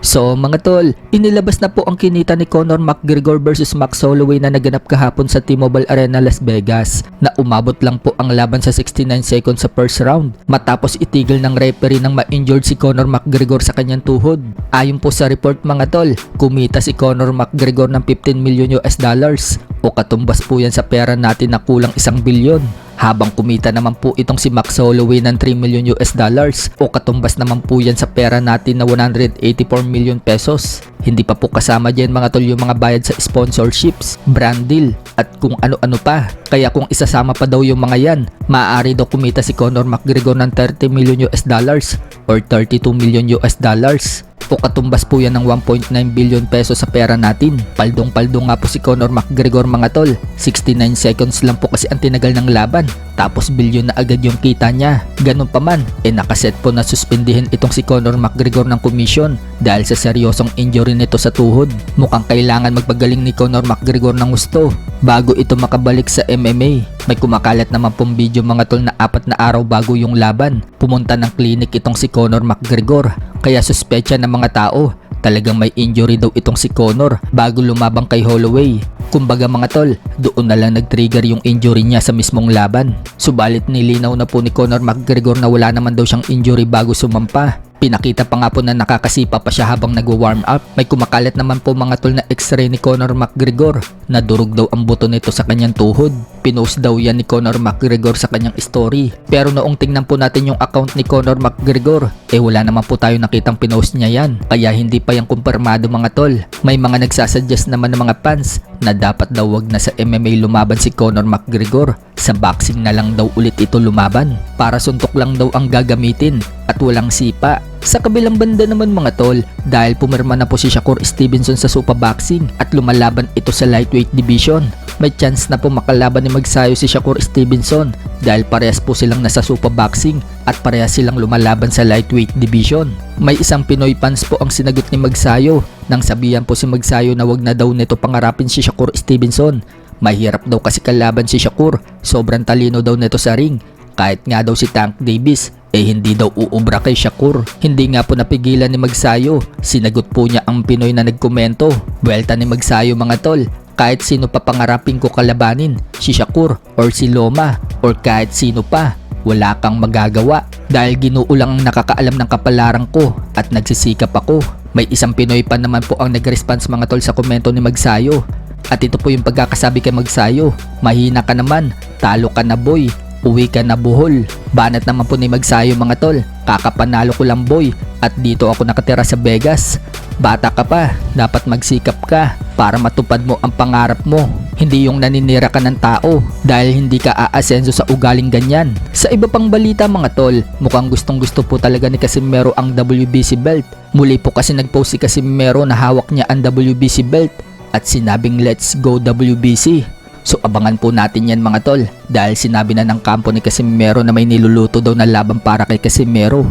So mga tol, inilabas na po ang kinita ni Conor McGregor versus Max Holloway na naganap kahapon sa T-Mobile Arena Las Vegas na umabot lang po ang laban sa 69 seconds sa first round matapos itigil ng referee nang ma-injured si Conor McGregor sa kanyang tuhod. Ayon po sa report mga tol, kumita si Conor McGregor ng 15 million US dollars o katumbas po yan sa pera natin na kulang 1 bilyon. Habang kumita naman po itong si Max Holloway ng 3 million US dollars o katumbas naman po yan sa pera natin na 184 million pesos. Hindi pa po kasama dyan mga tol yung mga bayad sa sponsorships, brand deal at kung ano-ano pa. Kaya kung isasama pa daw yung mga yan, maaari daw kumita si Conor McGregor ng 30 million US dollars or 32 million US dollars. O katumbas po yan ng 1.9 billion pesos sa pera natin. Paldong-paldong nga po si Conor McGregor mga tol. 69 seconds lang po kasi ang tinagal ng laban. Tapos bilyon na agad yung kita niya. Ganun pa man, nakaset po na suspindihin itong si Conor McGregor ng komisyon dahil sa seryosong injury nito sa tuhod. Mukhang kailangan magpagaling ni Conor McGregor ng gusto bago ito makabalik sa MMA. May kumakalat naman pong video mga tol na 4 na araw bago yung laban. Pumunta ng clinic itong si Conor McGregor. Kaya suspecha ng mga tao, talagang may injury daw itong si Conor bago lumabang kay Holloway. Kumbaga mga tol, doon na lang nag-trigger yung injury niya sa mismong laban. Subalit nilinaw na po ni Conor McGregor na wala naman daw siyang injury bago sumampa. Pinakita pa nga po na nakakasipa pa siya habang nagwa-warm up. May kumakalat naman po mga tol na x-ray ni Conor McGregor na durog daw ang buto nito sa kanyang tuhod. Pinost daw yan ni Conor McGregor sa kanyang story. Pero noong tingnan po natin yung account ni Conor McGregor, wala naman po tayo nakitang pinost niya yan. Kaya hindi pa yung kumpirmado mga tol. May mga nagsasuggest naman ng mga fans na dapat daw wag na sa MMA lumaban si Conor McGregor. Sa boxing na lang daw ulit ito lumaban. Para suntok lang daw ang gagamitin at walang sipa. Sa kabilang banda naman mga tol, dahil pumirma na po si Shakur Stevenson sa Super Boxing at lumalaban ito sa lightweight division, may chance na po makalaban ni Magsayo si Shakur Stevenson dahil parehas po silang nasa Super Boxing at parehas silang lumalaban sa lightweight division. May isang Pinoy fans po ang sinagot ni Magsayo nang sabihan po si Magsayo na wag na daw nito pangarapin si Shakur Stevenson. Mahirap daw kasi kalaban si Shakur, sobrang talino daw nito sa ring. Kahit nga daw si Tank Davis, hindi daw uubra kay Shakur. Hindi nga po napigilan ni Magsayo. Sinagot po niya ang Pinoy na nagkomento. Buwelta ni Magsayo mga tol, kahit sino pa pangarapin ko kalabanin, si Shakur or si Loma or kahit sino pa, wala kang magagawa. Dahil Ginoo lang ang nakakaalam ng kapalaran ko at nagsisikap ako. May isang Pinoy pa naman po ang nag-response mga tol sa komento ni Magsayo. At ito po yung pagkakasabi kay Magsayo, mahina ka naman, talo ka na boy, uwi ka na buhol. Banat naman po ni Magsayo mga tol, kakapanalo ko lang boy at dito ako nakatira sa Vegas. Bata ka pa, dapat magsikap ka para matupad mo ang pangarap mo. Hindi yung naninira ka ng tao dahil hindi ka aasenso sa ugaling ganyan. Sa iba pang balita mga tol, mukhang gustong gusto po talaga ni Casimero ang WBC belt. Muli po kasi nagpost si Casimero na hawak niya ang WBC belt at sinabing let's go WBC. So abangan po natin yan mga tol dahil sinabi na ng kampo ni Casimero na may niluluto daw na laban para kay Casimero.